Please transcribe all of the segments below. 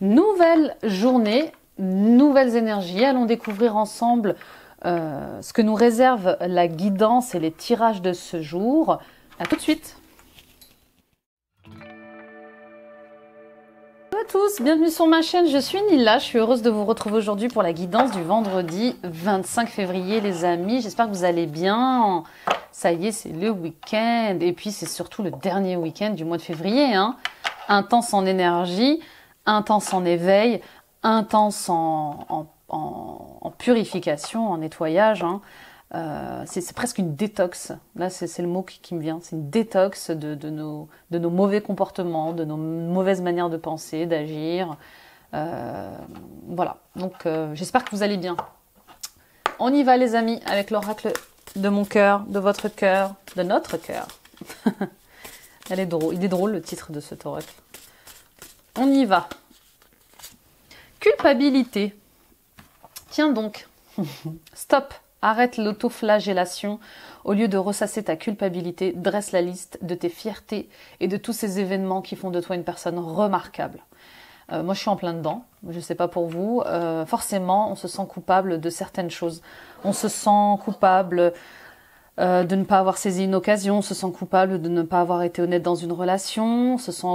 Nouvelle journée, nouvelles énergies. Allons découvrir ensemble ce que nous réserve la guidance et les tirages de ce jour. À tout de suite. Bonjour à tous, bienvenue sur ma chaîne, je suis Nila, je suis heureuse de vous retrouver aujourd'hui pour la guidance du vendredi 25 février les amis. J'espère que vous allez bien. Ça y est, c'est le week-end et puis c'est surtout le dernier week-end du mois de février. Intense en énergie, intense en éveil, intense en purification, en nettoyage. C'est presque une détox. Là, c'est le mot qui me vient. C'est une détox de nos mauvais comportements, de nos mauvaises manières de penser, d'agir. Voilà. Donc, j'espère que vous allez bien. On y va, les amis, avec l'oracle de mon cœur, de votre cœur, de notre cœur. Elle est drôle. Il est drôle, le titre de cet oracle. On y va. Culpabilité. Tiens donc. Stop. Arrête l'autoflagellation. Au lieu de ressasser ta culpabilité, dresse la liste de tes fiertés et de tous ces événements qui font de toi une personne remarquable. Moi, je suis en plein dedans. Je ne sais pas pour vous. Forcément, on se sent coupable de certaines choses. On se sent coupable de ne pas avoir saisi une occasion. On se sent coupable de ne pas avoir été honnête dans une relation. On se sent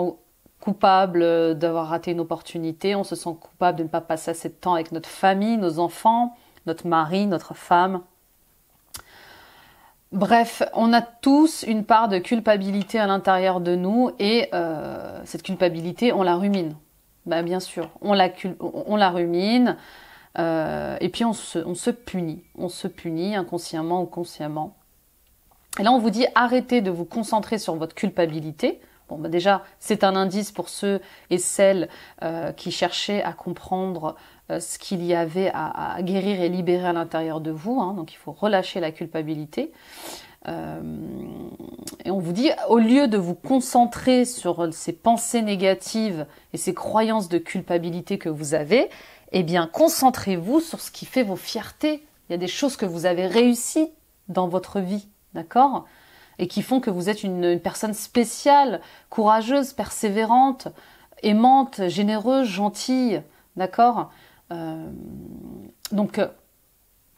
coupable d'avoir raté une opportunité. On se sent coupable de ne pas passer assez de temps avec notre famille, nos enfants, notre mari, notre femme. Bref, on a tous une part de culpabilité à l'intérieur de nous et cette culpabilité, on la rumine. Ben, bien sûr, on la rumine et puis on se punit. On se punit inconsciemment ou consciemment. Et là, on vous dit arrêtez de vous concentrer sur votre culpabilité. Bon, ben déjà, c'est un indice pour ceux et celles qui cherchaient à comprendre ce qu'il y avait à guérir et libérer à l'intérieur de vous. Donc, il faut relâcher la culpabilité. Et on vous dit, au lieu de vous concentrer sur ces pensées négatives et ces croyances de culpabilité que vous avez, eh bien, concentrez-vous sur ce qui fait vos fiertés. Il y a des choses que vous avez réussies dans votre vie, d'accord ? Et qui font que vous êtes une personne spéciale, courageuse, persévérante, aimante, généreuse, gentille, d'accord ? Donc,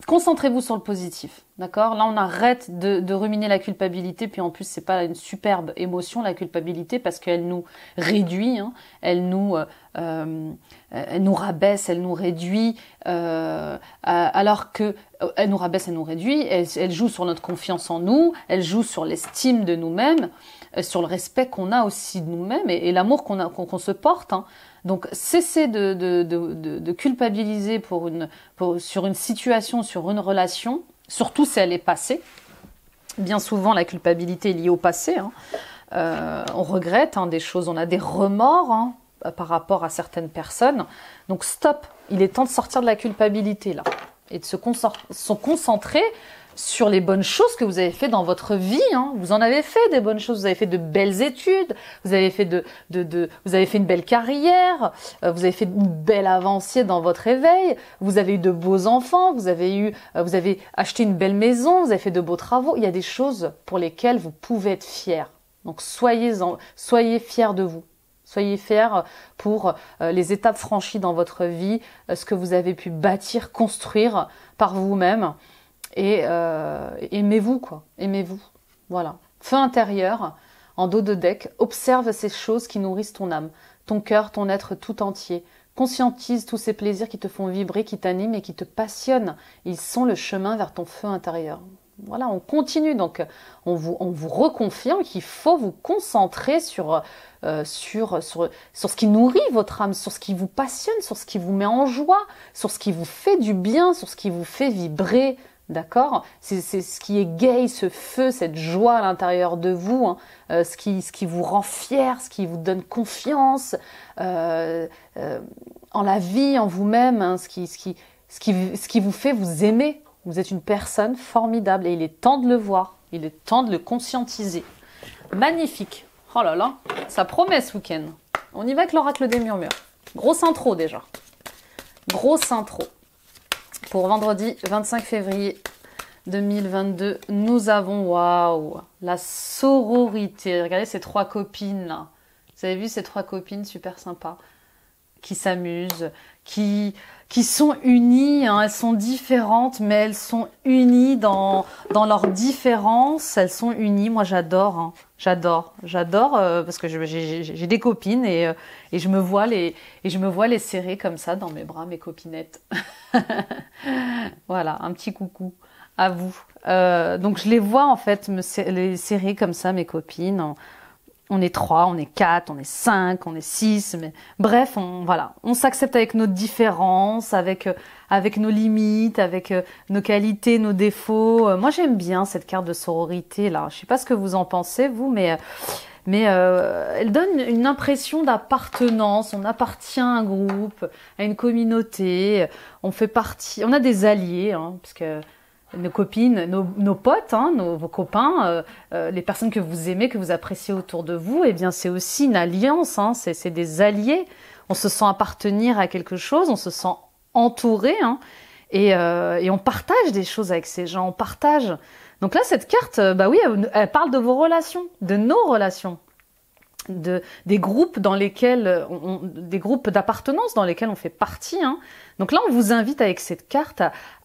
concentrez-vous sur le positif, d'accord ? Là, on arrête de ruminer la culpabilité, puis en plus, c'est pas une superbe émotion, la culpabilité, parce qu'elle nous réduit, elle nous rabaisse, elle nous réduit, alors que elle nous rabaisse, elle nous réduit, elle joue sur notre confiance en nous, elle joue sur l'estime de nous-mêmes, sur le respect qu'on a aussi de nous-mêmes et l'amour qu'on se porte. Donc, cessez de culpabiliser sur une situation, sur une relation, surtout si elle est passée. Bien souvent, la culpabilité est liée au passé. On regrette des choses, on a des remords par rapport à certaines personnes. Donc, stop, il est temps de sortir de la culpabilité, là, et de se concentrer sur les bonnes choses que vous avez fait dans votre vie. Vous en avez fait des bonnes choses, vous avez fait de belles études, vous avez fait vous avez fait une belle carrière, vous avez fait une belle avancée dans votre éveil, vous avez eu de beaux enfants, vous avez acheté une belle maison, vous avez fait de beaux travaux. Il y a des choses pour lesquelles vous pouvez être fiers. Donc soyez fiers de vous. Soyez fiers pour les étapes franchies dans votre vie, ce que vous avez pu bâtir, construire par vous-même. Et aimez-vous, quoi. Aimez-vous. Voilà. Feu intérieur, en dos de deck, observe ces choses qui nourrissent ton âme, ton cœur, ton être tout entier. Conscientise tous ces plaisirs qui te font vibrer, qui t'animent et qui te passionnent. Ils sont le chemin vers ton feu intérieur. Voilà, on continue. Donc, on vous reconfirme qu'il faut vous concentrer sur ce qui nourrit votre âme, sur ce qui vous passionne, sur ce qui vous met en joie, sur ce qui vous fait du bien, sur ce qui vous fait vibrer. D'accord ? C'est ce qui égaye ce feu, cette joie à l'intérieur de vous, ce qui vous rend fier, ce qui vous donne confiance en la vie, en vous-même, ce qui vous fait vous aimer. Vous êtes une personne formidable et il est temps de le voir, il est temps de le conscientiser. Magnifique. Oh là là, ça promet ce week-end. On y va avec l'oracle des murmures. Grosse intro déjà. Grosse intro. Pour vendredi 25 février 2022, nous avons, waouh, la sororité. Regardez ces trois copines là. Vous avez vu ces trois copines super sympas qui s'amusent, qui sont unies, hein. Elles sont différentes, mais elles sont unies dans leurs différences. Elles sont unies. Moi, j'adore, hein. J'adore parce que j'ai des copines et je me vois les serrer comme ça dans mes bras, mes copinettes. Voilà, un petit coucou à vous. Donc je les vois en fait les serrer comme ça, mes copines. On est 3, on est 4, on est 5, on est 6, mais bref, voilà, on s'accepte avec nos différences, avec nos limites, avec nos qualités, nos défauts. Moi, j'aime bien cette carte de sororité là. Je sais pas ce que vous en pensez vous, mais elle donne une impression d'appartenance. On appartient à un groupe, à une communauté. On fait partie. On a des alliés, hein, parce que nos copines, nos potes, hein, vos copains, les personnes que vous aimez, que vous appréciez autour de vous, eh bien c'est aussi une alliance, hein, c'est des alliés. On se sent appartenir à quelque chose, on se sent entouré, hein, et on partage des choses avec ces gens, on partage. Donc là, cette carte, bah oui, elle parle de vos relations, de nos relations, des groupes dans lesquels, des groupes d'appartenance dans lesquels on fait partie, hein. Donc là, on vous invite avec cette carte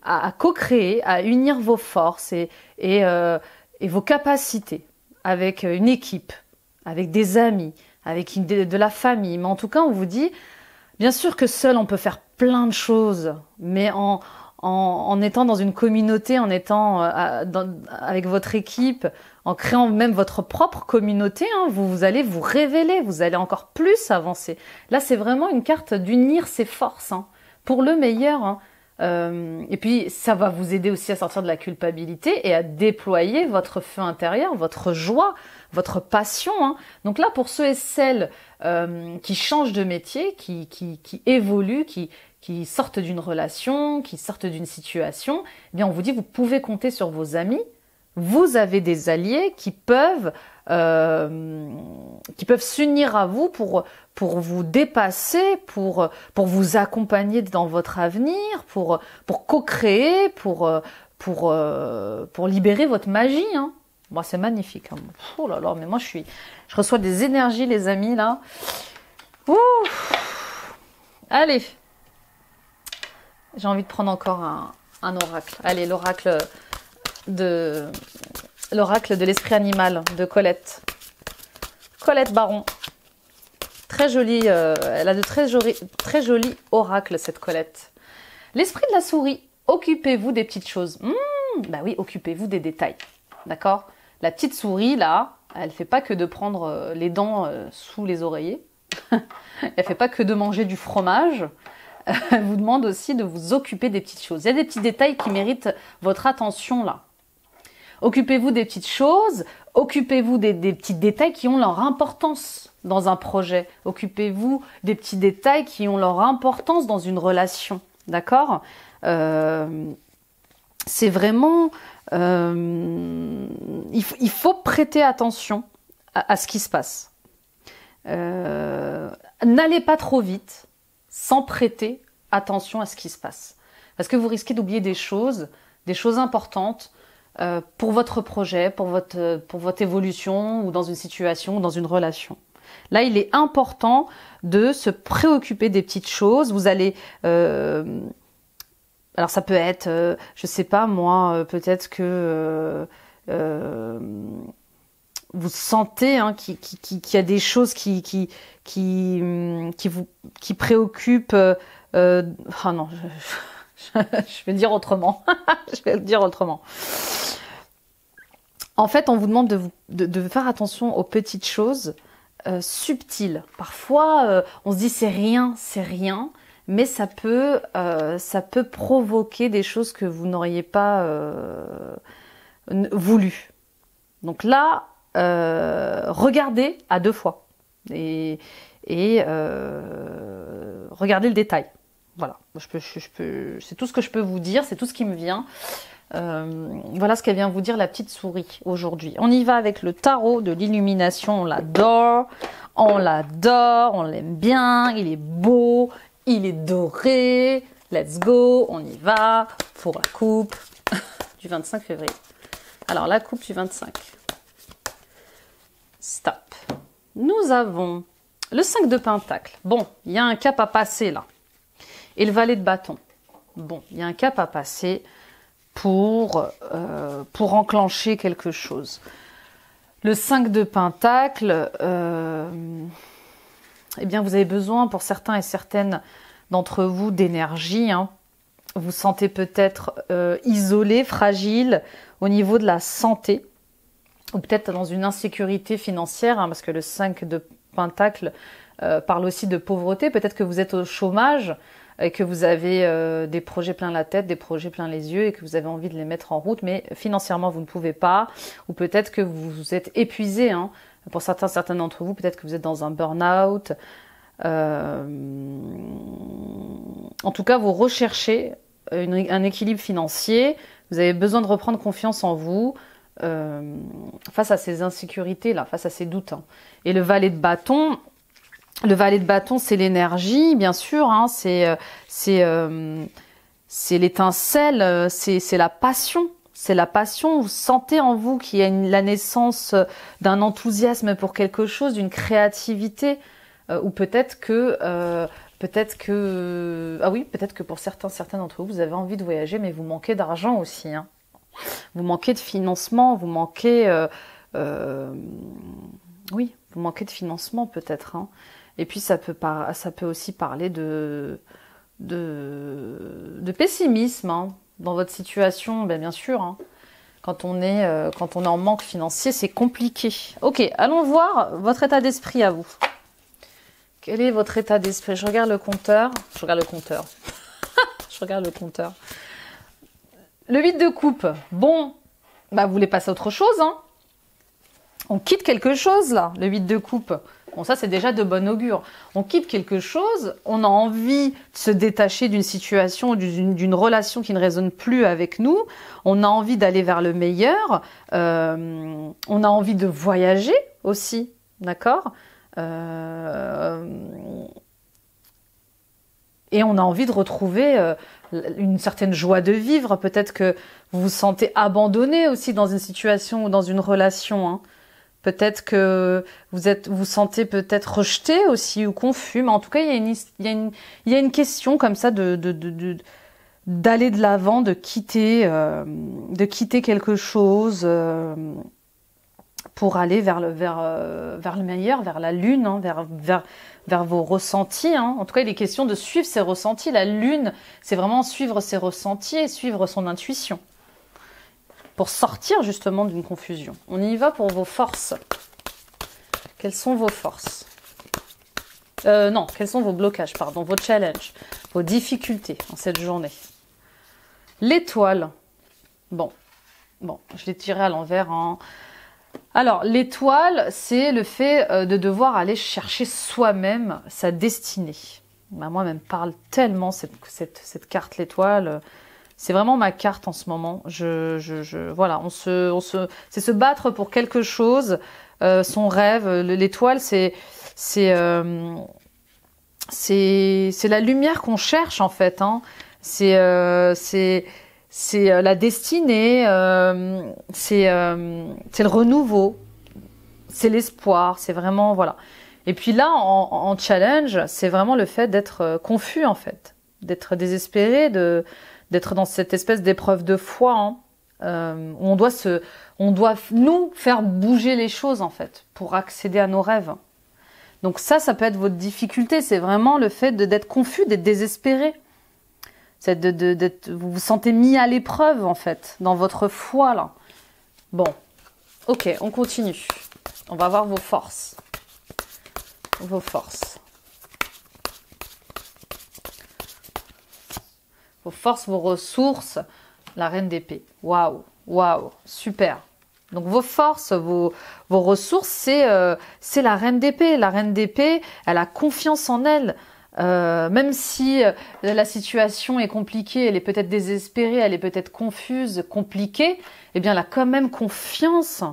à co-créer, à unir vos forces et vos capacités avec une équipe, avec des amis, avec de la famille. Mais en tout cas, on vous dit, bien sûr que seul, on peut faire plein de choses, mais en étant dans une communauté, en étant avec votre équipe, en créant même votre propre communauté, hein, vous allez vous révéler, vous allez encore plus avancer. Là, c'est vraiment une carte d'unir ses forces, hein, pour le meilleur, hein. Et puis, ça va vous aider aussi à sortir de la culpabilité et à déployer votre feu intérieur, votre joie, votre passion, hein. Donc là, pour ceux et celles qui changent de métier, qui évoluent, qui sortent d'une relation, qui sortent d'une situation, eh bien, on vous dit, vous pouvez compter sur vos amis. Vous avez des alliés qui peuvent s'unir à vous pour vous dépasser, pour vous accompagner dans votre avenir, pour co-créer, pour libérer votre magie, hein. Bon, c'est magnifique, hein. Oh là là, mais moi je reçois des énergies, les amis, là. Ouh. Allez, j'ai envie de prendre encore un oracle. Allez, l'oracle de l'esprit animal de Colette. Colette Baron. Très jolie, elle a de très jolis oracles, cette Colette. L'esprit de la souris. Occupez-vous des petites choses. Bah oui, occupez-vous des détails. D'accord? La petite souris, là, elle fait pas que de prendre les dents sous les oreillers. Elle fait pas que de manger du fromage. Elle vous demande aussi de vous occuper des petites choses. Il y a des petits détails qui méritent votre attention, là. Occupez-vous des petites choses, occupez-vous des petits détails qui ont leur importance dans un projet. Occupez-vous des petits détails qui ont leur importance dans une relation. D'accord? C'est vraiment... il faut prêter attention à ce qui se passe. N'allez pas trop vite sans prêter attention à ce qui se passe. Parce que vous risquez d'oublier des choses importantes, pour votre projet, pour votre évolution ou dans une situation ou dans une relation. Là, il est important de se préoccuper des petites choses. Vous allez... alors ça peut être, je sais pas moi, peut-être que vous sentez, hein, qu'il y a des choses qui préoccupent... ah non, je vais dire autrement. Je vais le dire autrement. En fait, on vous demande de faire attention aux petites choses subtiles. Parfois, on se dit c'est rien, mais ça peut provoquer des choses que vous n'auriez pas voulu. Donc là, regardez à 2 fois et regardez le détail. Voilà, c'est tout ce que je peux vous dire, c'est tout ce qui me vient. Voilà ce qu'elle vient vous dire la petite souris aujourd'hui. On y va avec le tarot de l'illumination, on l'adore, on l'aime bien, il est beau, il est doré. Let's go, on y va pour la coupe du 25 février. Alors la coupe du 25. Stop. Nous avons Le 5 de Pentacle. Bon, il y a un cap à passer là. Et le valet de bâton. Bon, il y a un cap à passer pour enclencher quelque chose. Le 5 de Pentacle, eh bien, vous avez besoin, pour certains et certaines d'entre vous, d'énergie. Hein. Vous sentez peut-être isolé, fragile au niveau de la santé, ou peut-être dans une insécurité financière, hein, parce que le 5 de Pentacle parle aussi de pauvreté. Peut-être que vous êtes au chômage, et que vous avez des projets plein la tête, des projets plein les yeux, et que vous avez envie de les mettre en route, mais financièrement vous ne pouvez pas, ou peut-être que vous êtes épuisé, hein. Pour certains d'entre vous, peut-être que vous êtes dans un burn-out. En tout cas, vous recherchez un équilibre financier, vous avez besoin de reprendre confiance en vous face à ces insécurités-là, face à ces doutes. Hein. Et le valet de bâton, c'est l'énergie, bien sûr, hein, c'est l'étincelle, c'est la passion. C'est la passion, vous sentez en vous qu'il y a la naissance d'un enthousiasme pour quelque chose, d'une créativité, ou peut-être que pour certains d'entre vous, vous avez envie de voyager, mais vous manquez d'argent aussi. Hein. Vous manquez de financement, vous manquez, vous manquez de financement peut-être. Hein. Et puis ça peut aussi parler de pessimisme. Hein. Dans votre situation, bien sûr, hein, quand on est en manque financier, c'est compliqué. Ok, allons voir votre état d'esprit à vous. Quel est votre état d'esprit? Je regarde le compteur. Je regarde le compteur. Le 8 de coupe. Bon, vous voulez passer à autre chose, hein? On quitte quelque chose, là, le 8 de coupe. Bon, ça, c'est déjà de bon augure. On quitte quelque chose, on a envie de se détacher d'une situation, d'une relation qui ne résonne plus avec nous. On a envie d'aller vers le meilleur. On a envie de voyager aussi, d'accord ? Et on a envie de retrouver une certaine joie de vivre. Peut-être que vous vous sentez abandonné aussi dans une situation ou dans une relation, hein. Peut-être que vous sentez peut-être rejeté aussi ou confus, mais en tout cas, il y a une question comme ça d'aller de l'avant, de quitter quelque chose pour aller vers le meilleur, vers la lune, hein, vers vos ressentis. Hein. En tout cas, il est question de suivre ses ressentis. La lune, c'est vraiment suivre ses ressentis et suivre son intuition, pour sortir justement d'une confusion. On y va pour vos forces. Quelles sont vos forces? Quels sont vos blocages, pardon, vos challenges, vos difficultés en cette journée? L'étoile. Bon, je l'ai tiré à l'envers. Hein. Alors, l'étoile, c'est le fait de devoir aller chercher soi-même sa destinée. Moi, elle me parle tellement, cette carte, l'étoile. C'est vraiment ma carte en ce moment. Voilà, c'est se battre pour quelque chose, son rêve. L'étoile, c'est la lumière qu'on cherche en fait. Hein. C'est la destinée. C'est le renouveau. C'est l'espoir. C'est vraiment voilà. Et puis là, en challenge, c'est vraiment le fait d'être confus en fait, d'être désespéré, d'être dans cette espèce d'épreuve de foi, hein, où on doit nous faire bouger les choses en fait pour accéder à nos rêves. Donc ça peut être votre difficulté, c'est vraiment le fait d'être confus, d'être désespéré, c'est vous vous sentez mis à l'épreuve en fait dans votre foi là. Bon, ok, on continue. On va voir vos forces, vos forces. Vos forces, vos ressources, la reine d'épée. Waouh, super. Donc vos forces, vos ressources, c'est la reine d'épée. La reine d'épée, elle a confiance en elle. Même si la situation est compliquée, elle est peut-être désespérée, elle est peut-être confuse, compliquée, eh bien elle a quand même confiance.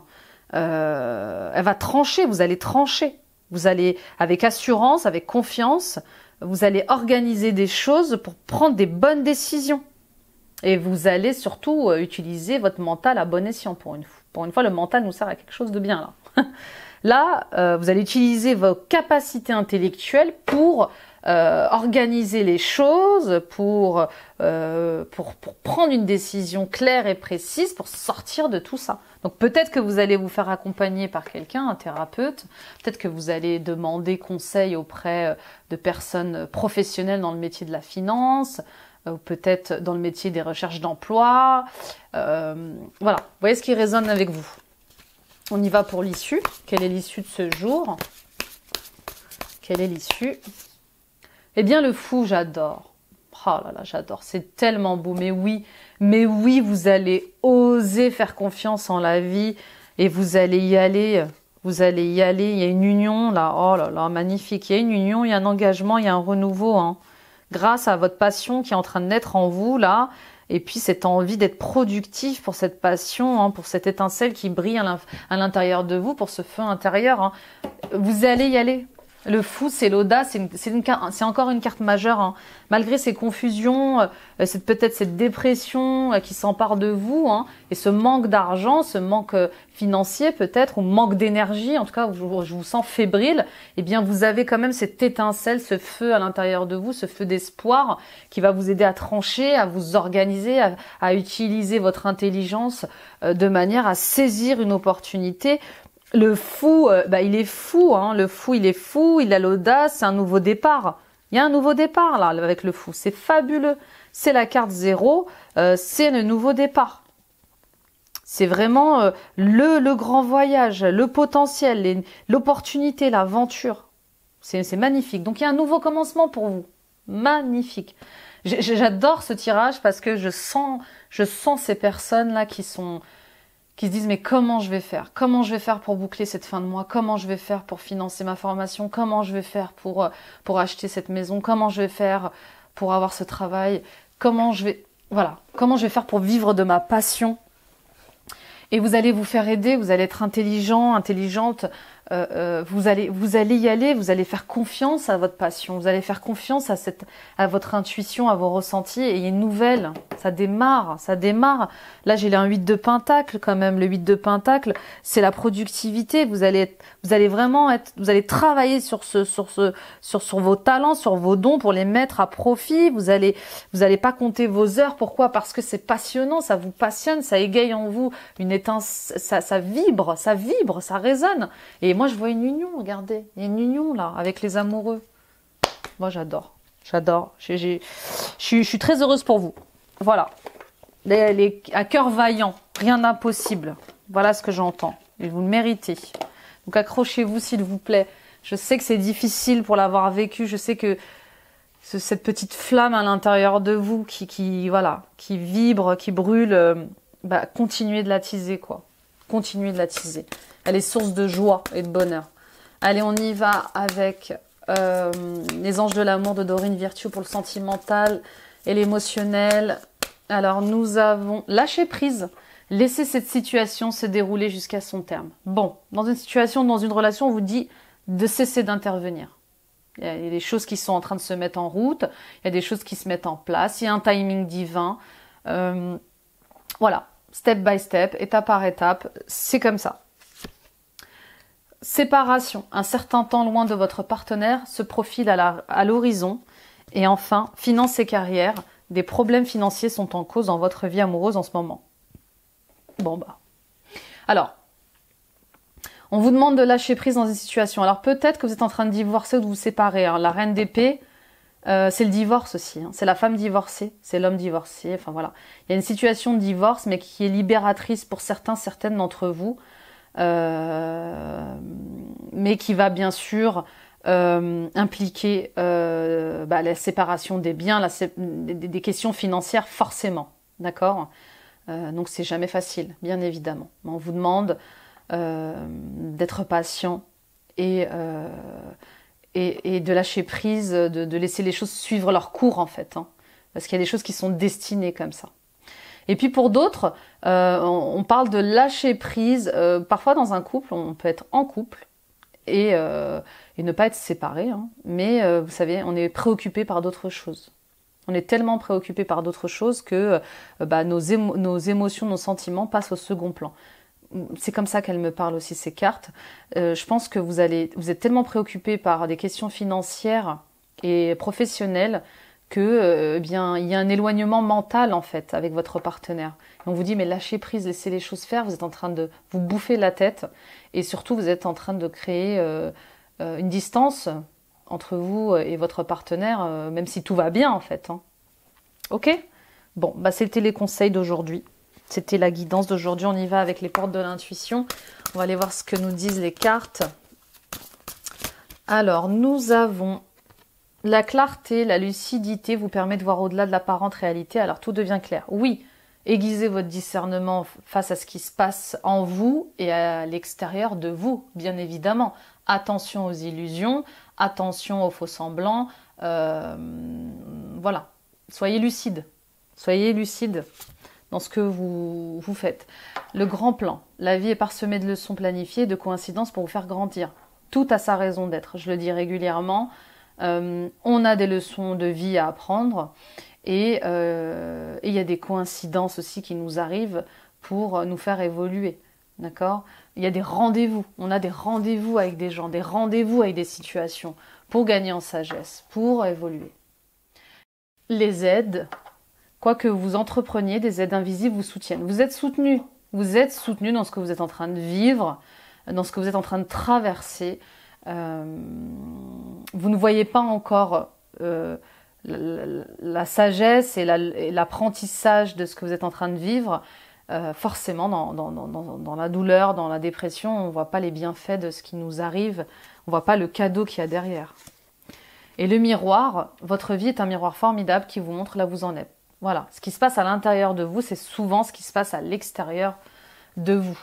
Elle va trancher, vous allez trancher. Vous allez, avec assurance, avec confiance, vous allez organiser des choses pour prendre des bonnes décisions. Et vous allez surtout utiliser votre mental à bon escient pour une fois. Pour une fois, le mental nous sert à quelque chose de bien là. Là, vous allez utiliser vos capacités intellectuelles pour organiser les choses, pour prendre une décision claire et précise, pour sortir de tout ça. Donc peut-être que vous allez vous faire accompagner par quelqu'un, un thérapeute, peut-être que vous allez demander conseil auprès de personnes professionnelles dans le métier de la finance, ou peut-être dans le métier des recherches d'emploi. Voilà, vous voyez ce qui résonne avec vous. On y va pour l'issue. Quelle est l'issue de ce jour? Quelle est l'issue? Eh bien, le fou, j'adore. Oh là là, j'adore. C'est tellement beau. Mais oui, vous allez oser faire confiance en la vie et vous allez y aller. Vous allez y aller. Il y a une union là. Oh là là, magnifique. Il y a une union, il y a un engagement, il y a un renouveau. Hein. Grâce à votre passion qui est en train de naître en vous là. Et puis cette envie d'être productif pour cette passion, hein, pour cette étincelle qui brille à l'intérieur de vous, pour ce feu intérieur. Hein. Vous allez y aller. Le fou, c'est l'audace, c'est encore une carte majeure. Hein. Malgré ces confusions, peut-être cette dépression qui s'empare de vous, hein, et ce manque d'argent, ce manque financier peut-être, ou manque d'énergie, en tout cas, je vous sens fébrile, eh bien, vous avez quand même cette étincelle, ce feu à l'intérieur de vous, ce feu d'espoir qui va vous aider à trancher, à vous organiser, à utiliser votre intelligence de manière à saisir une opportunité. Le fou, il est fou, hein. Le fou, il est fou, il a l'audace, c'est un nouveau départ. Il y a un nouveau départ là avec le fou, c'est fabuleux. C'est la carte 0, c'est le nouveau départ. C'est vraiment le grand voyage, le potentiel, l'opportunité, l'aventure. C'est magnifique. Donc il y a un nouveau commencement pour vous. Magnifique. J'adore ce tirage parce que je sens ces personnes là qui se disent mais comment je vais faire? Comment je vais faire pour boucler cette fin de mois? Comment je vais faire pour financer ma formation? Comment je vais faire pour acheter cette maison? Comment je vais faire pour avoir ce travail? Comment je vais faire pour vivre de ma passion? Et vous allez vous faire aider, vous allez être intelligent, intelligente, vous allez y aller, vous allez faire confiance à votre passion, vous allez faire confiance à votre intuition, à vos ressentis, et il y a une nouvelle, ça démarre. Là, j'ai un 8 de pentacle quand même, le 8 de pentacle, c'est la productivité, vous allez travailler sur vos talents, sur vos dons pour les mettre à profit, vous allez pas compter vos heures, pourquoi? Parce que c'est passionnant, ça vous passionne, ça égaye en vous une étincelle, ça vibre, ça résonne. Et moi, je vois une union, regardez. Il y a une union, là, avec les amoureux. Moi, j'adore. Je suis très heureuse pour vous. Voilà. À cœur vaillant. Rien d'impossible. Voilà ce que j'entends. Et vous le méritez. Donc, accrochez-vous, s'il vous plaît. Je sais que c'est difficile pour l'avoir vécu. Je sais que cette petite flamme à l'intérieur de vous qui vibre, qui brûle, continuez de l'attiser, quoi. Continuez de l'attiser. Elle est source de joie et de bonheur. Allez, on y va avec les anges de l'amour de Dorine Virtue pour le sentimental et l'émotionnel. Alors, nous avons lâché prise. Laissez cette situation se dérouler jusqu'à son terme. Bon, dans une situation, dans une relation, on vous dit de cesser d'intervenir. Il y a des choses qui sont en train de se mettre en route. Il y a des choses qui se mettent en place. Il y a un timing divin. Voilà, step by step, étape par étape. C'est comme ça. Séparation, un certain temps loin de votre partenaire se profile à l'horizon. Et enfin, finances et carrière, des problèmes financiers sont en cause dans votre vie amoureuse en ce moment. Alors, on vous demande de lâcher prise dans une situation. Alors peut-être que vous êtes en train de divorcer ou de vous séparer. Alors, la reine d'épée, c'est le divorce aussi. Hein. C'est la femme divorcée, c'est l'homme divorcé. Enfin voilà, il y a une situation de divorce, mais qui est libératrice pour certaines d'entre vous. Mais qui va bien sûr impliquer la séparation des biens, des questions financières forcément, d'accord? Donc c'est jamais facile, bien évidemment. On vous demande d'être patient et de lâcher prise, de laisser les choses suivre leur cours en fait, hein, parce qu'il y a des choses qui sont destinées comme ça. Et puis pour d'autres, on parle de lâcher prise. Parfois dans un couple, on peut être en couple et ne pas être séparé. Hein. Mais vous savez, on est préoccupé par d'autres choses. On est tellement préoccupé par d'autres choses que nos émotions, nos sentiments passent au second plan. c'est comme ça qu'elles me parlent aussi, ces cartes. Je pense que vous êtes tellement préoccupé par des questions financières et professionnelles que, eh bien, il y a un éloignement mental, en fait, avec votre partenaire. Et on vous dit, mais lâchez prise, laissez les choses faire, vous êtes en train de vous bouffer la tête, et surtout, vous êtes en train de créer une distance entre vous et votre partenaire, même si tout va bien, en fait. Hein. Ok? Bon, bah, c'était les conseils d'aujourd'hui. C'était la guidance d'aujourd'hui. On y va avec les portes de l'intuition. On va aller voir ce que nous disent les cartes. Alors, nous avons la clarté, la lucidité vous permet de voir au-delà de l'apparente réalité. Alors, tout devient clair. Oui, aiguisez votre discernement face à ce qui se passe en vous et à l'extérieur de vous, bien évidemment. Attention aux illusions, attention aux faux-semblants. Voilà, soyez lucide. Soyez lucide dans ce que vous faites. Le grand plan. La vie est parsemée de leçons planifiées, de coïncidences pour vous faire grandir. Tout a sa raison d'être. Je le dis régulièrement. On a des leçons de vie à apprendre. Et il y a des coïncidences aussi qui nous arrivent pour nous faire évoluer. D'accord ? Il y a des rendez-vous. On a des rendez-vous avec des gens, des rendez-vous avec des situations pour gagner en sagesse, pour évoluer. Les aides, quoi que vous entrepreniez, des aides invisibles vous soutiennent. Vous êtes soutenu. Vous êtes soutenu dans ce que vous êtes en train de vivre, dans ce que vous êtes en train de traverser. Vous ne voyez pas encore la sagesse et l'apprentissage de ce que vous êtes en train de vivre. Forcément, dans la douleur, dans la dépression, on ne voit pas les bienfaits de ce qui nous arrive. On ne voit pas le cadeau qu'il y a derrière. Et le miroir, votre vie est un miroir formidable qui vous montre là où vous en êtes. Voilà, ce qui se passe à l'intérieur de vous, c'est souvent ce qui se passe à l'extérieur de vous.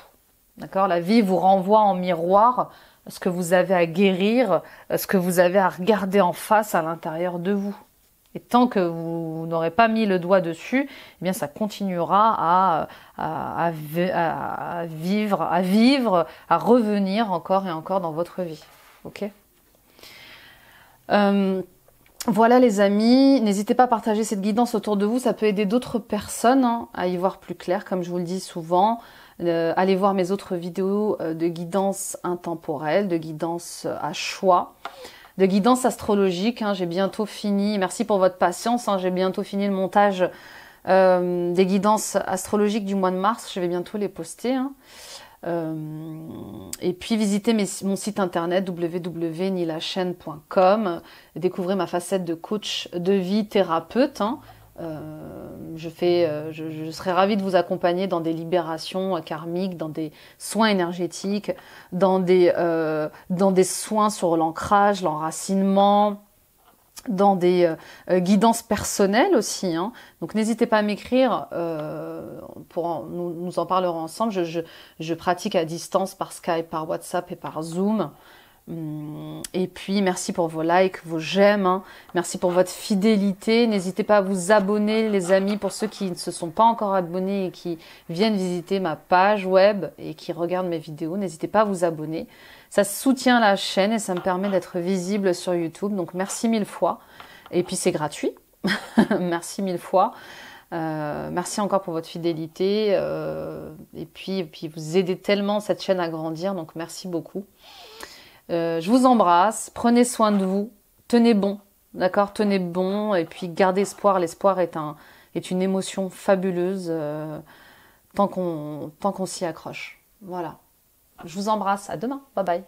D'accord ? La vie vous renvoie en miroir ce que vous avez à guérir, ce que vous avez à regarder en face à l'intérieur de vous. Et tant que vous n'aurez pas mis le doigt dessus, eh bien ça continuera à vivre, à revenir encore et encore dans votre vie. Ok ? Voilà les amis, n'hésitez pas à partager cette guidance autour de vous, ça peut aider d'autres personnes à y voir plus clair, comme je vous le dis souvent. Allez voir mes autres vidéos de guidance intemporelle, de guidance à choix, de guidance astrologique. J'ai bientôt fini, merci pour votre patience, j'ai bientôt fini le montage des guidances astrologiques du mois de mars, je vais bientôt les poster. Et puis visitez mon site internet www.nilachaine.com, découvrez ma facette de coach de vie thérapeute. Je serais ravie de vous accompagner dans des libérations karmiques, dans des soins énergétiques, dans des soins sur l'ancrage, l'enracinement, dans des guidances personnelles aussi. Donc n'hésitez pas à m'écrire, nous en parlerons ensemble. Je pratique à distance par Skype, par WhatsApp et par Zoom. Et puis merci pour vos likes, vos j'aime, merci pour votre fidélité. N'hésitez pas à vous abonner les amis, pour ceux qui ne se sont pas encore abonnés et qui viennent visiter ma page web et qui regardent mes vidéos. N'hésitez pas à vous abonner. Ça soutient la chaîne et ça me permet d'être visible sur YouTube. Donc merci mille fois. Et puis c'est gratuit. Merci mille fois. Merci encore pour votre fidélité. Et puis vous aidez tellement cette chaîne à grandir. Donc merci beaucoup. Je vous embrasse. Prenez soin de vous. Tenez bon. D'accord ? Tenez bon. Et puis gardez espoir. L'espoir est une émotion fabuleuse tant qu'on s'y accroche. Voilà. Je vous embrasse. À demain. Bye bye.